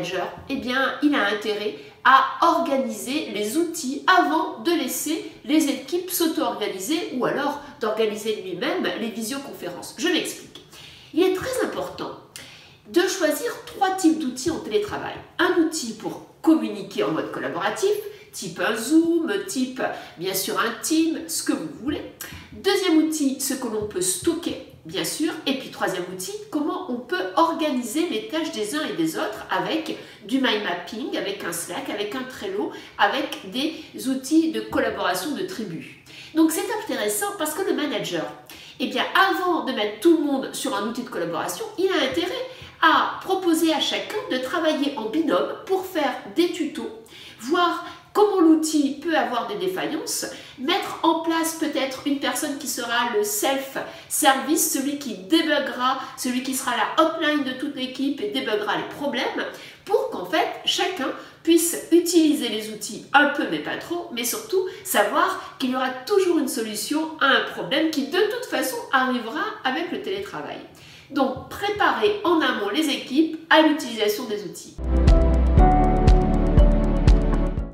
manager, eh bien, il a intérêt à organiser les outils avant de laisser les équipes s'auto-organiser ou alors d'organiser lui-même les visioconférences. Je m'explique. Il est très important de choisir 3 types d'outils en télétravail. Un outil pour communiquer en mode collaboratif, type un Zoom, type bien sûr un Team, ce que vous voulez. Deuxième outil, ce que l'on peut stocker, bien sûr. Et puis troisième outil, comment on peut organiser les tâches des uns et des autres avec du mind mapping, avec un Slack, avec un Trello, avec des outils de collaboration de tribu. Donc c'est intéressant parce que le manager, eh bien avant de mettre tout le monde sur un outil de collaboration, il a intérêt à proposer à chacun de travailler en binôme pour faire des tutos, voir comment l'outil peut avoir des défaillances, mettre en place peut-être une personne qui sera le self-service, celui qui débuggera, celui qui sera la hotline de toute l'équipe et débuggera les problèmes, pour qu'en fait chacun puisse utiliser les outils un peu mais pas trop, mais surtout savoir qu'il y aura toujours une solution à un problème qui de toute façon arrivera avec le télétravail. Donc préparer en amont les équipes à l'utilisation des outils.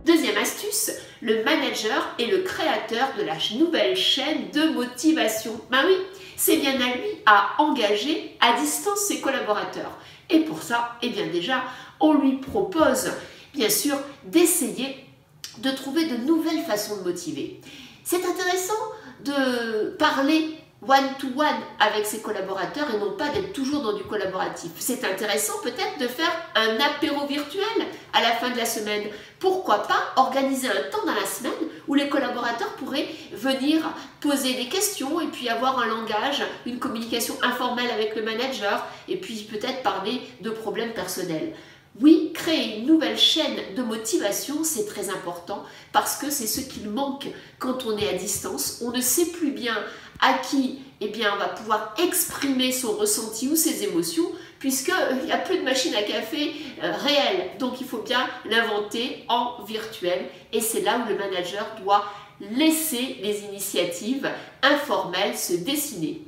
Deuxième astuce, le manager est le créateur de la nouvelle chaîne de motivation. Ben oui, c'est bien à lui à engager à distance ses collaborateurs. Et pour ça, eh bien déjà, on lui propose bien sûr d'essayer de trouver de nouvelles façons de motiver. C'est intéressant de parler one-to-one avec ses collaborateurs et non pas d'être toujours dans du collaboratif. C'est intéressant peut-être de faire un apéro virtuel à la fin de la semaine. Pourquoi pas organiser un temps dans la semaine où les collaborateurs pourraient venir poser des questions et puis avoir un langage, une communication informelle avec le manager et puis peut-être parler de problèmes personnels. Oui, créer une nouvelle chaîne de motivation, c'est très important parce que c'est ce qu'il manque quand on est à distance. On ne sait plus bien à qui on va pouvoir exprimer son ressenti ou ses émotions puisqu'il n'y a plus de machine à café réelle. Donc il faut bien l'inventer en virtuel et c'est là où le manager doit laisser les initiatives informelles se dessiner.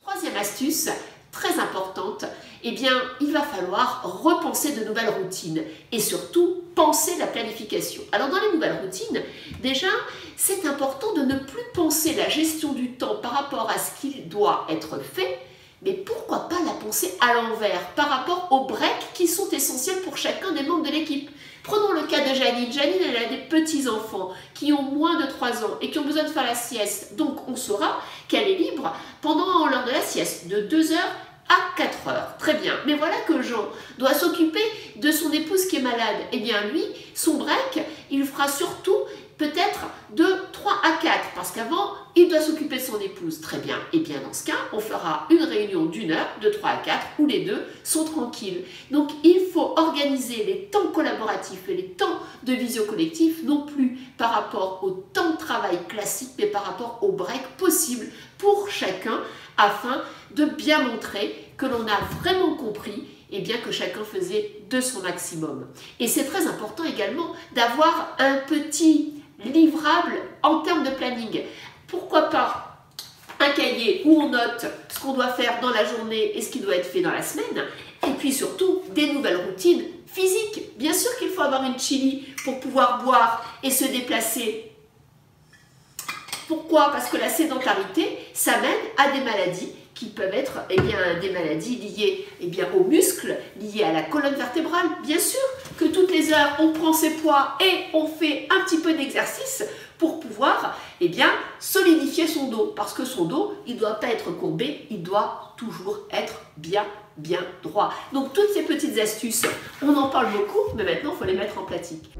Troisième astuce, très importante, eh bien, il va falloir repenser de nouvelles routines et surtout penser la planification. Alors dans les nouvelles routines, déjà, c'est important de ne plus penser la gestion du temps par rapport à ce qui doit être fait, mais pourquoi pas la penser à l'envers par rapport aux breaks qui sont essentiels pour chacun des membres de l'équipe. Prenons le cas de Janine. Janine, elle a des petits-enfants qui ont moins de 3 ans et qui ont besoin de faire la sieste. Donc on saura qu'elle est libre pendant l'heure de la sieste, de 2 heures à 4 heures. Très bien. Mais voilà que Jean doit s'occuper de son épouse qui est malade. Eh bien lui, son break, il fera surtout peut-être de 3 à 4 parce qu'avant, il doit s'occuper de son épouse. Très bien. Et bien dans ce cas, on fera une réunion d'1 heure, de 3 à 4, où les deux sont tranquilles. Donc il faut organiser les temps collaboratifs et les temps de visio collectif, non plus par rapport au temps de travail classique, mais par rapport au break possible pour chacun, afin de bien montrer que l'on a vraiment compris et bien que chacun faisait de son maximum. Et c'est très important également d'avoir un petit livrable en termes de planning. Pourquoi pas un cahier où on note ce qu'on doit faire dans la journée et ce qui doit être fait dans la semaine, et puis surtout des nouvelles routines physiques. Bien sûr qu'il faut avoir une chili pour pouvoir boire et se déplacer. Pourquoi? Parce que la sédentarité, ça mène à des maladies qui peuvent être des maladies liées aux muscles, liées à la colonne vertébrale. Bien sûr que toutes les heures, on prend ses poids et on fait un petit peu d'exercice pour pouvoir solidifier son dos. Parce que son dos, il ne doit pas être courbé, il doit toujours être bien droit. Donc toutes ces petites astuces, on en parle beaucoup, mais maintenant, il faut les mettre en pratique.